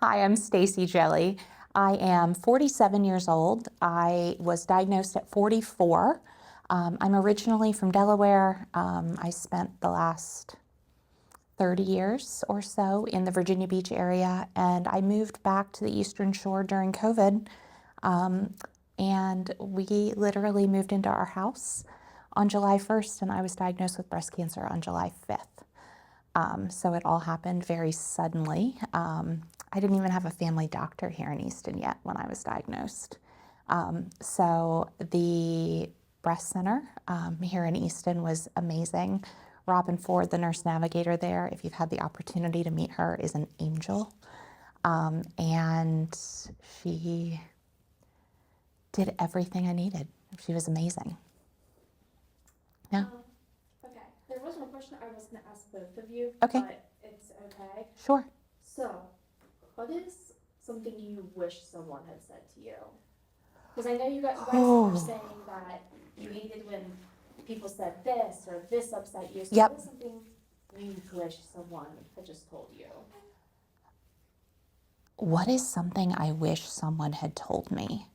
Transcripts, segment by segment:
Hi, I'm Staci Jelley. I am 47 years old. I was diagnosed at 44. I'm originally from Delaware. I spent the last 30 years or so in the Virginia Beach area, and I moved back to the Eastern Shore during COVID. And we literally moved into our house on July 1st, and I was diagnosed with breast cancer on July 5th. So it all happened very suddenly. I didn't even have a family doctor here in Easton yet when I was diagnosed. So the breast center here in Easton was amazing. Robin Ford, the nurse navigator there, if you've had the opportunity to meet her, is an angel. And she did everything I needed. She was amazing. Yeah. Okay, there was one question I was going to ask both of you, Okay. but it's okay. Sure. So, what is something you wish someone had said to you? Because I know you guys were saying that you hated when people said this or this upset you. So Yep. what is something you wish someone had just told you? What is something I wish someone had told me?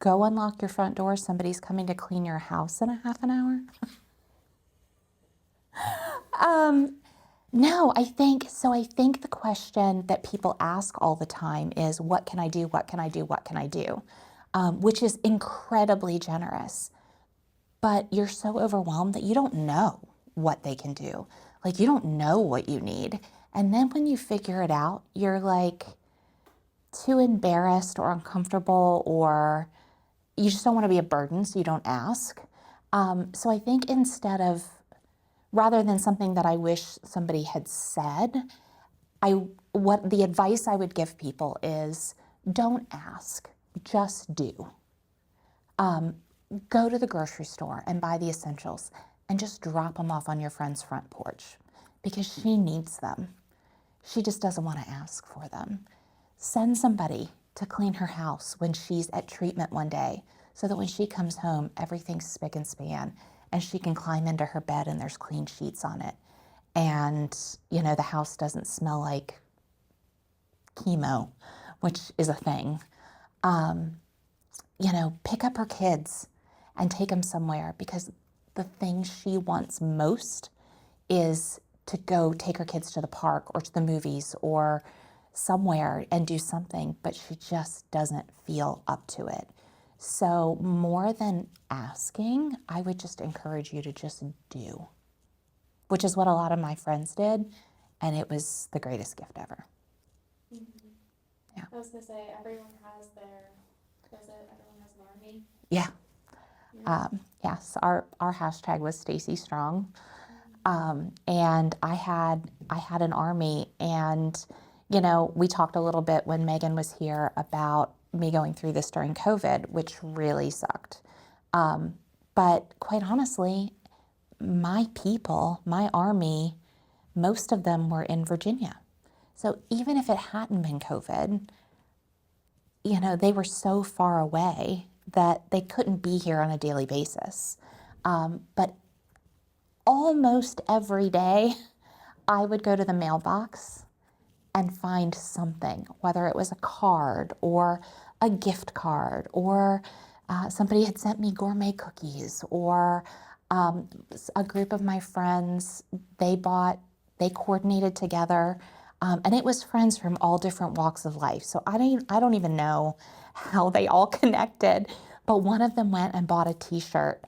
Go unlock your front door. Somebody's coming to clean your house in a half an hour. No, I think the question that people ask all the time is, what can I do? What can I do? What can I do? Which is incredibly generous. But you're so overwhelmed that you don't know what they can do. Like, you don't know what you need. And then when you figure it out, you're like too embarrassed or uncomfortable, or you just don't want to be a burden, so you don't ask. So I think rather than something that I wish somebody had said, what the advice I would give people is, don't ask, just do. Go to the grocery store and buy the essentials and just drop them off on your friend's front porch because she needs them. She just doesn't want to ask for them. Send somebody to clean her house when she's at treatment one day so that when she comes home, everything's spick and span and she can climb into her bed and there's clean sheets on it. And, the house doesn't smell like chemo, which is a thing. Pick up her kids and take them somewhere, because the thing she wants most is to go take her kids to the park or to the movies or somewhere and do something, but she just doesn't feel up to it. So more than asking, I would just encourage you to just do, which is what a lot of my friends did, and it was the greatest gift ever. Mm-hmm. Yeah. I was going to say, everyone has an army? Yeah. Yeah. Yes, our hashtag was Staci Strong. And I had an army, and, we talked a little bit when Megan was here about me going through this during COVID, which really sucked. But quite honestly, my people, my army, most of them were in Virginia. So even if it hadn't been COVID, they were so far away that they couldn't be here on a daily basis. But almost every day, I would go to the mailbox and find something, whether it was a card or a gift card, or somebody had sent me gourmet cookies, or a group of my friends, they coordinated together, and it was friends from all different walks of life. So I don't even know how they all connected, but one of them went and bought a t-shirt.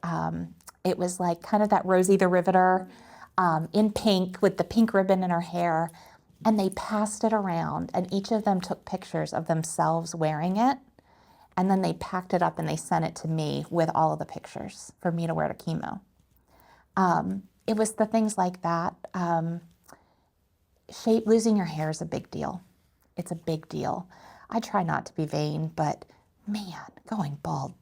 It was like kind of that Rosie the Riveter in pink with the pink ribbon in her hair. And they passed it around, and each of them took pictures of themselves wearing it. And then they packed it up and they sent it to me with all of the pictures for me to wear to chemo. It was the things like that. Losing your hair is a big deal. It's a big deal. I try not to be vain, but man, going bald,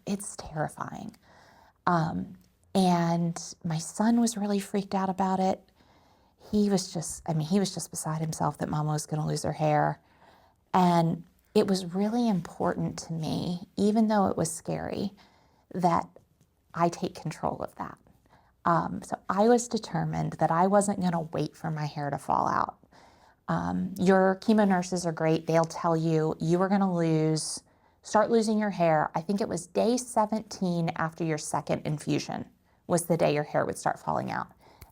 it's terrifying. And my son was really freaked out about it. He was just beside himself that Mama was going to lose her hair. And it was really important to me, even though it was scary, that I take control of that. So I was determined that I wasn't going to wait for my hair to fall out. Your chemo nurses are great. They'll tell you you are going to start losing your hair. I think it was day 17 after your second infusion was the day your hair would start falling out.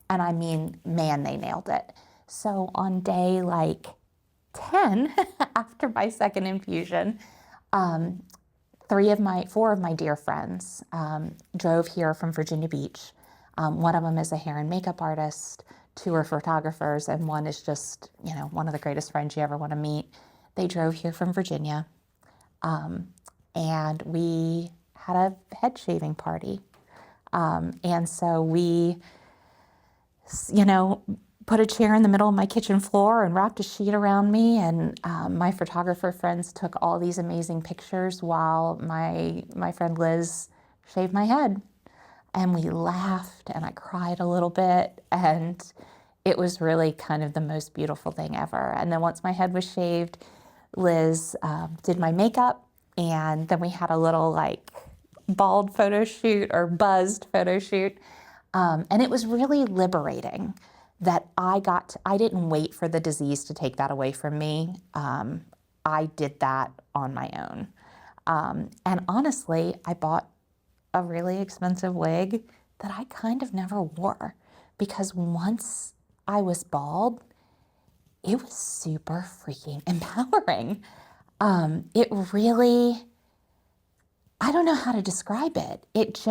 And I mean, man, they nailed it. So on day like 10 after my second infusion, four of my dear friends drove here from Virginia Beach. One of them is a hair and makeup artist, two are photographers, and one is just, one of the greatest friends you ever want to meet. They drove here from Virginia, and we had a head shaving party. And so we, put a chair in the middle of my kitchen floor and wrapped a sheet around me. And my photographer friends took all these amazing pictures while my friend Liz shaved my head. And we laughed and I cried a little bit. And it was really kind of the most beautiful thing ever. And then once my head was shaved, Liz did my makeup. And then we had a little bald photo shoot or buzzed photo shoot. And it was really liberating that I didn't wait for the disease to take that away from me. I did that on my own. And honestly, I bought a really expensive wig that I kind of never wore because once I was bald, it was super freaking empowering. It really, I don't know how to describe it. It's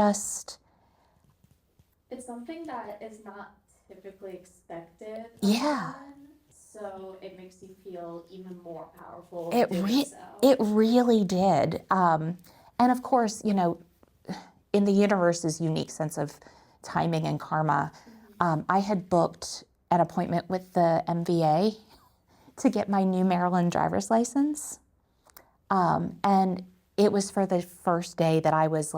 something that is not typically expected of yeah. someone, so it makes you feel even more powerful. It really did. And of course, in the universe's unique sense of timing and karma, I had booked an appointment with the MVA to get my new Maryland driver's license. And it was for the first day that I was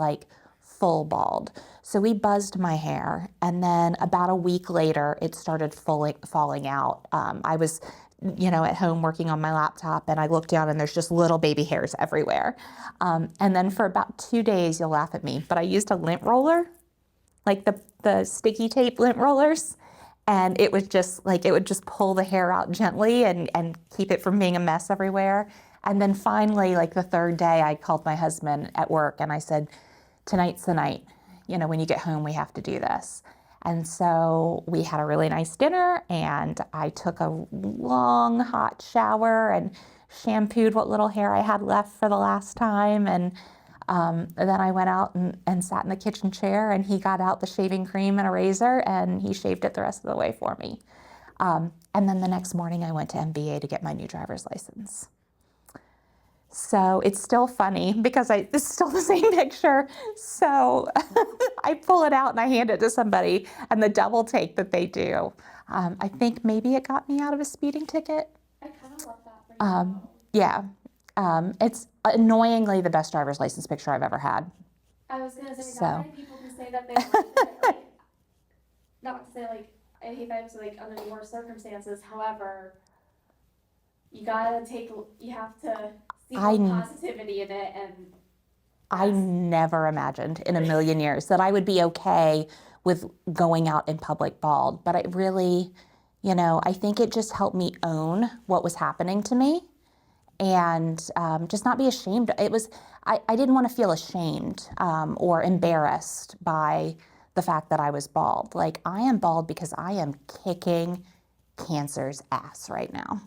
full bald. So we buzzed my hair, and then about a week later, it started falling out. I was, at home working on my laptop, and I looked down, and there's just little baby hairs everywhere. And then for about 2 days, you'll laugh at me, but I used a lint roller, like the sticky tape lint rollers, and it was just it would just pull the hair out gently and keep it from being a mess everywhere. And then finally, the third day, I called my husband at work, and I said, tonight's the night. When you get home, we have to do this. And so we had a really nice dinner, and I took a long hot shower and shampooed what little hair I had left for the last time. And then I went out and sat in the kitchen chair, and he got out the shaving cream and a razor, and he shaved it the rest of the way for me. And then the next morning I went to MBA to get my new driver's license. So it's still funny because it's still the same picture. So I pull it out and I hand it to somebody, and the double take that they do. I think maybe it got me out of a speeding ticket. I kind of love that for you. Yeah. It's annoyingly the best driver's license picture I've ever had. I was going to say, So. not many people can say that they like it. Not to say, I hate that it's under the worst circumstances. However, you have to see the positivity in it. And I never imagined in a million years that I would be okay with going out in public bald. But it really, I think it just helped me own what was happening to me and just not be ashamed. I didn't want to feel ashamed or embarrassed by the fact that I was bald. I am bald because I am kicking cancer's ass right now.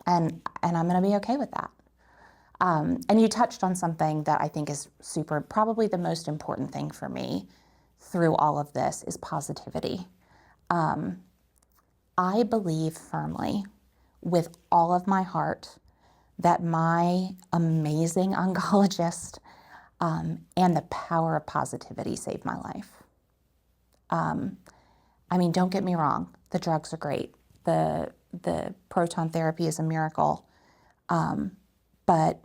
And I'm going to be okay with that. And you touched on something that I think is probably the most important thing for me through all of this is positivity. I believe firmly with all of my heart that my amazing oncologist and the power of positivity saved my life. Don't get me wrong, the drugs are great. The proton therapy is a miracle. But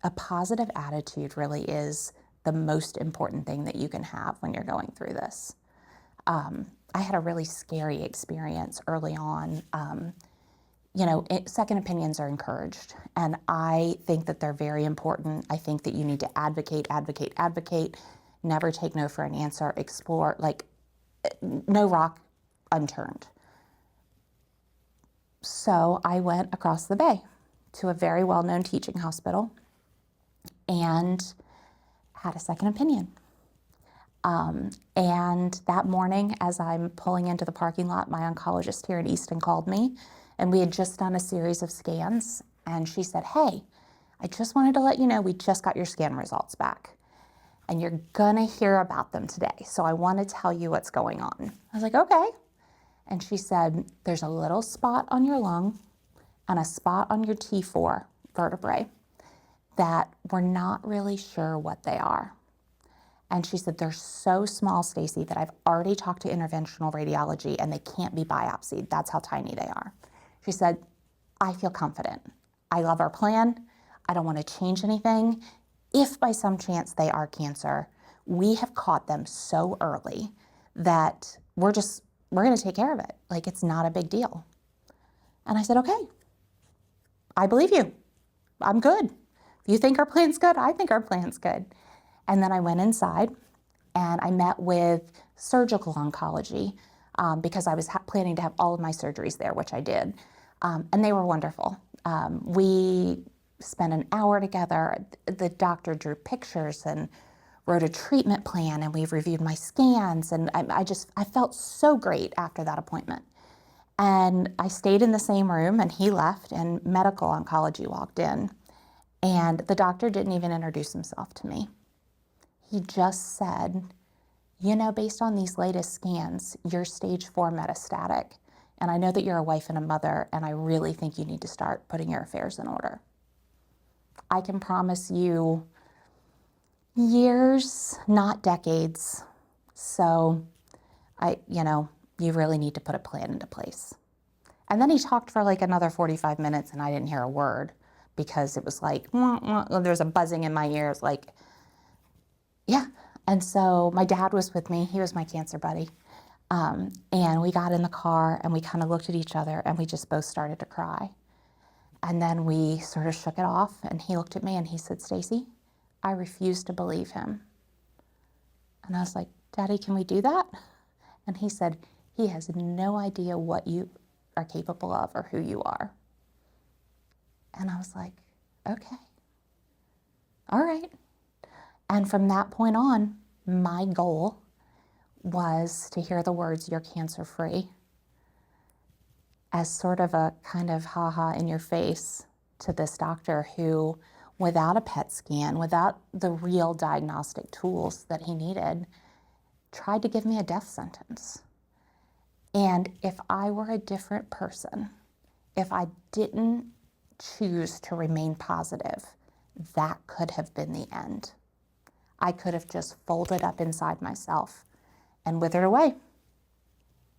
a positive attitude really is the most important thing that you can have when you're going through this. I had a really scary experience early on. Second opinions are encouraged, and I think that they're very important. I think that you need to advocate, never take no for an answer, explore. no rock unturned. So I went across the bay to a very well-known teaching hospital and had a second opinion. And that morning, as I'm pulling into the parking lot, my oncologist here in Easton called me, and we had just done a series of scans, and she said, "Hey, I just wanted to let you know we just got your scan results back, and you're gonna hear about them today, so I want to tell you what's going on." I was like, "Okay." And she said, "There's a little spot on your lung and a spot on your T4 vertebrae that we're not really sure what they are." And she said, "They're so small, Staci, that I've already talked to interventional radiology and they can't be biopsied. That's how tiny they are." She said, "I feel confident. I love our plan. I don't want to change anything. If by some chance they are cancer, we have caught them so early that we're going to take care of it. Like, it's not a big deal." And I said, "Okay, I believe you. I'm good. If you think our plan's good, I think our plan's good." And then I went inside and I met with surgical oncology because I was planning to have all of my surgeries there, which I did. And they were wonderful. We spent an hour together. The doctor drew pictures and wrote a treatment plan, and we reviewed my scans. And I felt so great after that appointment. And I stayed in the same room, and he left, and medical oncology walked in. And the doctor didn't even introduce himself to me. He just said, "You know, based on these latest scans, you're stage 4 metastatic. And I know that you're a wife and a mother, and I really think you need to start putting your affairs in order. I can promise you years, not decades. So you really need to put a plan into place." And then he talked for like another 45 minutes and I didn't hear a word because it was like, there's a buzzing in my ears, like, yeah. And so my dad was with me. He was my cancer buddy. And we got in the car and we kind of looked at each other and we just both started to cry. And then we sort of shook it off, and he looked at me and he said, "Staci, I refuse to believe him." And I was like, "Daddy, can we do that?" And he said, "He has no idea what you are capable of or who you are." And I was like, "Okay, all right." And from that point on, my goal was to hear the words, "You're cancer free," as sort of a kind of ha-ha in your face to this doctor who, without a PET scan, without the real diagnostic tools that he needed, tried to give me a death sentence. And if I were a different person, if I didn't choose to remain positive, that could have been the end. I could have just folded up inside myself and withered away,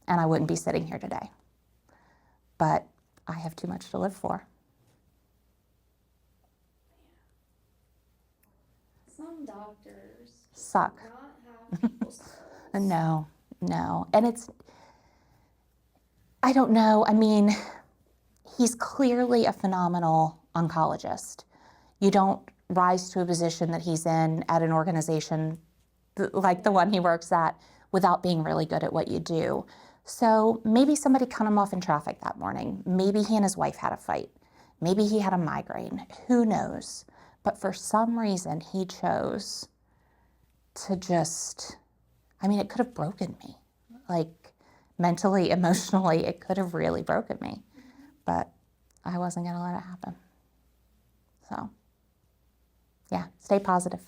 and I wouldn't be sitting here today. But I have too much to live for. Some doctors Suck. do not have people skills. No. And I don't know. I mean, he's clearly a phenomenal oncologist. You don't rise to a position that he's in at an organization like the one he works at without being really good at what you do. So maybe somebody cut him off in traffic that morning. Maybe he and his wife had a fight. Maybe he had a migraine. Who knows? But for some reason, he chose to it could have broken me. Like, mentally, emotionally, it could have really broken me. But I wasn't going to let it happen. So, yeah, stay positive.